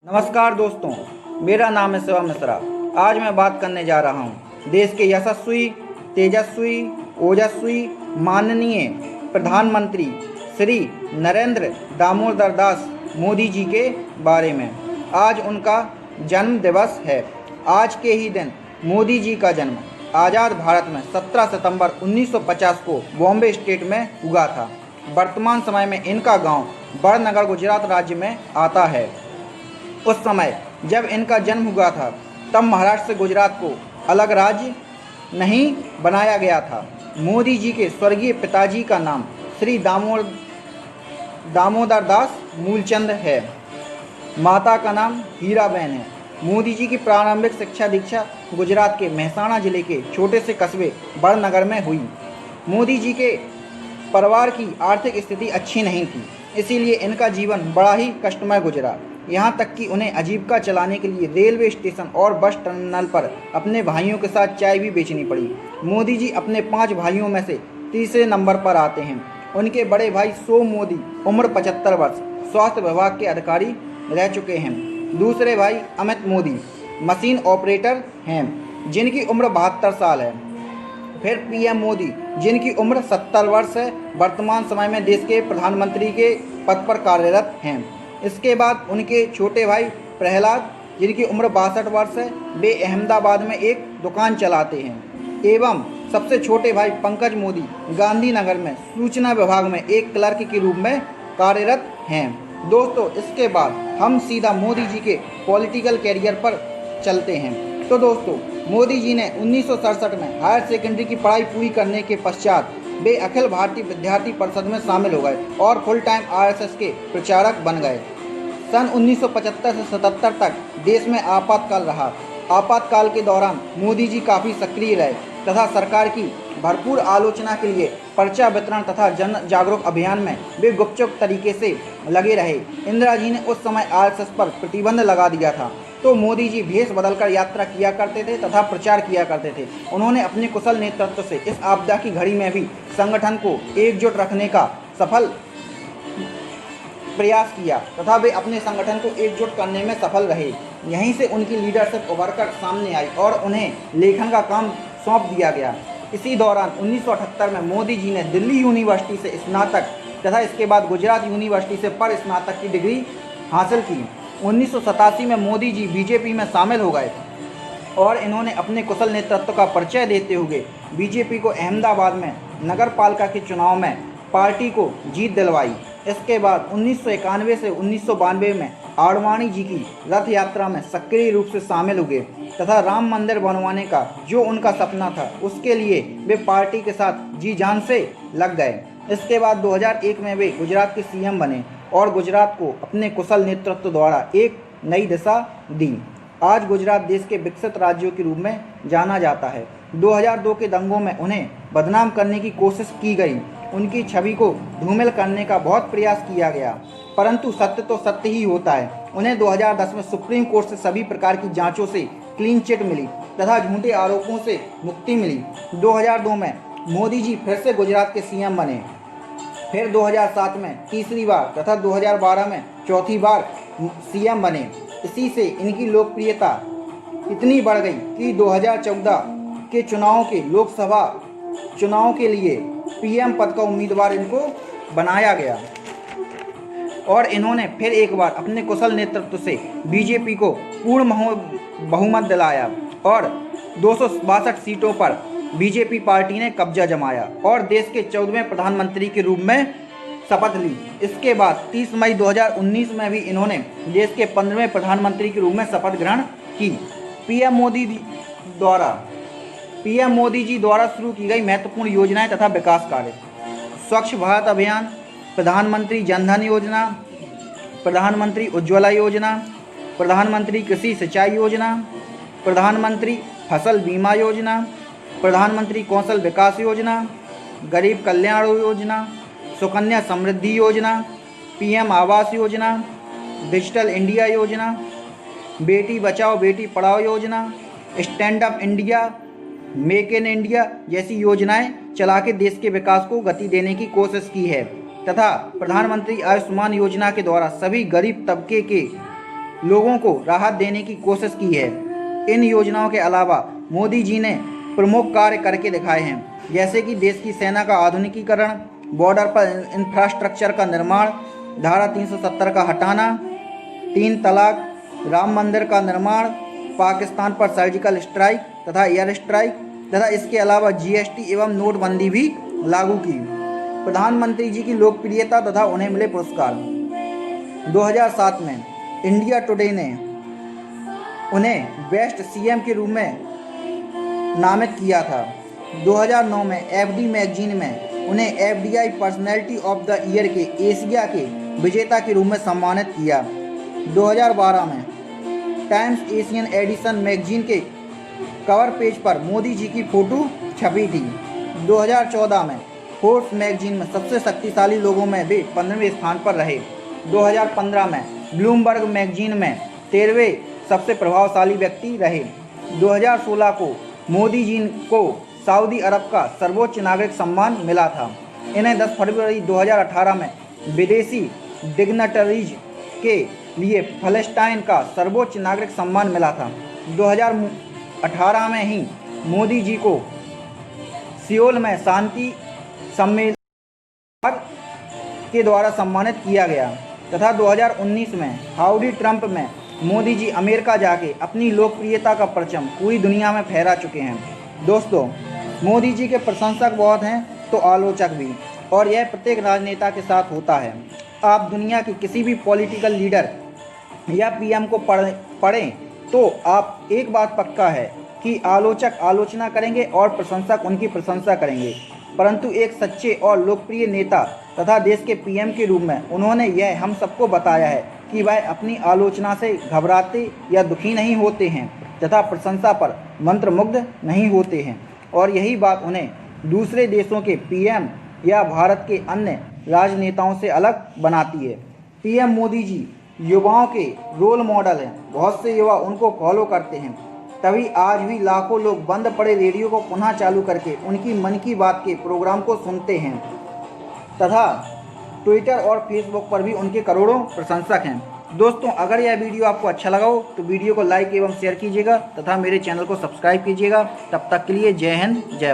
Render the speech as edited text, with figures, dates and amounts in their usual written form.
नमस्कार दोस्तों, मेरा नाम है शिवा मिश्रा। आज मैं बात करने जा रहा हूँ देश के यशस्वी, तेजस्वी, ओजस्वी, माननीय प्रधानमंत्री श्री नरेंद्र दामोदर दास मोदी जी के बारे में। आज उनका जन्म दिवस है। आज के ही दिन मोदी जी का जन्म आज़ाद भारत में 17 सितंबर 1950 को बॉम्बे स्टेट में हुआ था। वर्तमान समय में इनका गांव बड़नगर गुजरात राज्य में आता है। उस समय जब इनका जन्म हुआ था तब महाराष्ट्र से गुजरात को अलग राज्य नहीं बनाया गया था। मोदी जी के स्वर्गीय पिताजी का नाम श्री दामोदर दास मूलचंद है। माता का नाम हीराबेन है। मोदी जी की प्रारंभिक शिक्षा दीक्षा गुजरात के मेहसाणा जिले के छोटे से कस्बे बड़नगर में हुई। मोदी जी के परिवार की आर्थिक स्थिति अच्छी नहीं थी, इसीलिए इनका जीवन बड़ा ही कष्टमय गुजरा। यहाँ तक कि उन्हें आजीविका चलाने के लिए रेलवे स्टेशन और बस टर्मिनल पर अपने भाइयों के साथ चाय भी बेचनी पड़ी। मोदी जी अपने 5 भाइयों में से तीसरे नंबर पर आते हैं। उनके बड़े भाई सोम मोदी उम्र 75 वर्ष स्वास्थ्य विभाग के अधिकारी रह चुके हैं। दूसरे भाई अमित मोदी मशीन ऑपरेटर हैं, जिनकी उम्र 72 साल है। फिर पीएम मोदी, जिनकी उम्र 70 वर्ष है, वर्तमान समय में देश के प्रधानमंत्री के पद पर कार्यरत हैं। इसके बाद उनके छोटे भाई प्रहलाद, जिनकी उम्र 62 वर्ष है, वे अहमदाबाद में एक दुकान चलाते हैं। एवं सबसे छोटे भाई पंकज मोदी गांधीनगर में सूचना विभाग में एक क्लर्क के रूप में कार्यरत हैं। दोस्तों, इसके बाद हम सीधा मोदी जी के पॉलिटिकल कैरियर पर चलते हैं। तो दोस्तों, मोदी जी ने 1967 में हायर सेकेंडरी की पढ़ाई पूरी करने के पश्चात वे अखिल भारतीय विद्यार्थी परिषद में शामिल हो गए और फुल टाइम आरएसएस के प्रचारक बन गए। सन 1975 से 77 तक देश में आपातकाल रहा। आपातकाल के दौरान मोदी जी काफ़ी सक्रिय रहे तथा सरकार की भरपूर आलोचना के लिए पर्चा वितरण तथा जन जागरूक अभियान में वे गुपचुप तरीके से लगे रहे। इंदिरा जी ने उस समय आरएसएस पर प्रतिबंध लगा दिया था, तो मोदी जी भेष बदलकर यात्रा किया करते थे तथा प्रचार किया करते थे। उन्होंने अपने कुशल नेतृत्व से इस आपदा की घड़ी में भी संगठन को एकजुट रखने का सफल प्रयास किया तथा वे अपने संगठन को एकजुट करने में सफल रहे। यहीं से उनकी लीडरशिप उभरकर सामने आई और उन्हें लेखन का काम सौंप दिया गया। इसी दौरान 1978 में मोदी जी ने दिल्ली यूनिवर्सिटी से स्नातक तथा इसके बाद गुजरात यूनिवर्सिटी से पर स्नातक की डिग्री हासिल की। 1987 में मोदी जी बीजेपी में शामिल हो गए और इन्होंने अपने कुशल नेतृत्व का परिचय देते हुए बीजेपी को अहमदाबाद में नगर पालिका के चुनाव में पार्टी को जीत दिलवाई। इसके बाद 1991 से 1992 में आडवाणी जी की रथ यात्रा में सक्रिय रूप से शामिल हुए तथा राम मंदिर बनवाने का जो उनका सपना था उसके लिए वे पार्टी के साथ जी जान से लग गए। इसके बाद 2001 में वे गुजरात के सीएम बने और गुजरात को अपने कुशल नेतृत्व द्वारा एक नई दिशा दी। आज गुजरात देश के विकसित राज्यों के रूप में जाना जाता है। 2002 के दंगों में उन्हें बदनाम करने की कोशिश की गई। उनकी छवि को धूमिल करने का बहुत प्रयास किया गया, परंतु सत्य तो सत्य ही होता है। उन्हें 2010 में सुप्रीम कोर्ट से सभी प्रकार की जांचों से क्लीन चिट मिली तथा झूठे आरोपों से मुक्ति मिली। 2002 में मोदी जी फिर से गुजरात के सीएम बने, फिर 2007 में तीसरी बार तथा 2012 में चौथी बार सीएम बने। इसी से इनकी लोकप्रियता इतनी बढ़ गई कि 2014 के लोकसभा चुनाव के लिए पीएम पद का उम्मीदवार इनको बनाया गया और इन्होंने फिर एक बार अपने कुशल नेतृत्व से बीजेपी को पूर्ण बहुमत दिलाया और 262 सीटों पर बीजेपी पार्टी ने कब्जा जमाया और देश के 14वें प्रधानमंत्री के रूप में शपथ ली। इसके बाद 30 मई 2019 में भी इन्होंने देश के 15वें प्रधानमंत्री के रूप में शपथ ग्रहण की। पीएम मोदी जी द्वारा शुरू की गई महत्वपूर्ण योजनाएं तथा विकास कार्य: स्वच्छ भारत अभियान, प्रधानमंत्री जनधन योजना, प्रधानमंत्री उज्ज्वला योजना, प्रधानमंत्री कृषि सिंचाई योजना, प्रधानमंत्री फसल बीमा योजना, प्रधानमंत्री कौशल विकास योजना, गरीब कल्याण योजना, सुकन्या समृद्धि योजना, PM Awas Yojana, digital India योजना, बेटी बचाओ बेटी पढ़ाओ योजना, stand up India, make in India जैसी योजनाएं चला के देश के विकास को गति देने की कोशिश की है तथा प्रधानमंत्री आयुष्मान योजना के द्वारा सभी गरीब तबके के लोगों को राहत देने की कोशिश की है। इन योजनाओं के अलावा मोदी जी ने प्रमुख कार्य करके दिखाए हैं, जैसे कि देश की सेना का आधुनिकीकरण, बॉर्डर पर इंफ्रास्ट्रक्चर का निर्माण, धारा 370 का हटाना, 3 तलाक, राम मंदिर का निर्माण, पाकिस्तान पर सर्जिकल स्ट्राइक तथा एयर स्ट्राइक तथा इसके अलावा जीएसटी एवं नोटबंदी भी लागू की। प्रधानमंत्री जी की लोकप्रियता तथा उन्हें मिले पुरस्कार। 2007 में इंडिया टुडे ने उन्हें बेस्ट सीएम के रूप में नामित किया था। 2009 में एफडी मैगजीन में उन्हें FDI personality of the year के एशिया के विजेता के रूप में सम्मानित किया। 2012 में टाइम्स एशियन एडिशन मैगजीन के कवर पेज पर मोदी जी की फ़ोटो छपी थी। 2014 में फोर्ब्स मैगजीन में सबसे शक्तिशाली लोगों में वे 15वें स्थान पर रहे। 2015 में ब्लूमबर्ग मैगजीन में 13वें सबसे प्रभावशाली व्यक्ति रहे। 2016 को मोदी जी को सऊदी अरब का सर्वोच्च नागरिक सम्मान मिला था। इन्हें 10 फरवरी 2018 में विदेशी डिग्नेटरीज के लिए फलस्तीन का सर्वोच्च नागरिक सम्मान मिला था। 2018 में ही मोदी जी को सियोल में शांति सम्मेलन के द्वारा सम्मानित किया गया तथा 2019 में हाउडी ट्रंप में मोदी जी अमेरिका जाके अपनी लोकप्रियता का परचम पूरी दुनिया में फहरा चुके हैं। दोस्तों, मोदी जी के प्रशंसक बहुत हैं तो आलोचक भी, और यह प्रत्येक राजनेता के साथ होता है। आप दुनिया की किसी भी पॉलिटिकल लीडर या पीएम को पढ़ें तो आप एक बात पक्का है कि आलोचक आलोचना करेंगे और प्रशंसक उनकी प्रशंसा करेंगे, परंतु एक सच्चे और लोकप्रिय नेता तथा देश के पीएम के रूप में उन्होंने यह हम सबको बताया है कि वह अपनी आलोचना से घबराते या दुखी नहीं होते हैं तथा प्रशंसा पर मंत्रमुग्ध नहीं होते हैं, और यही बात उन्हें दूसरे देशों के पीएम या भारत के अन्य राजनेताओं से अलग बनाती है। पीएम मोदी जी युवाओं के रोल मॉडल हैं। बहुत से युवा उनको फॉलो करते हैं, तभी आज भी लाखों लोग बंद पड़े रेडियो को पुनः चालू करके उनकी मन की बात के प्रोग्राम को सुनते हैं तथा ट्विटर और फेसबुक पर भी उनके करोड़ों प्रशंसक हैं। दोस्तों, अगर यह वीडियो आपको अच्छा लगा हो तो वीडियो को लाइक एवं शेयर कीजिएगा तथा मेरे चैनल को सब्सक्राइब कीजिएगा। तब तक के लिए जय हिंद, जय भारत।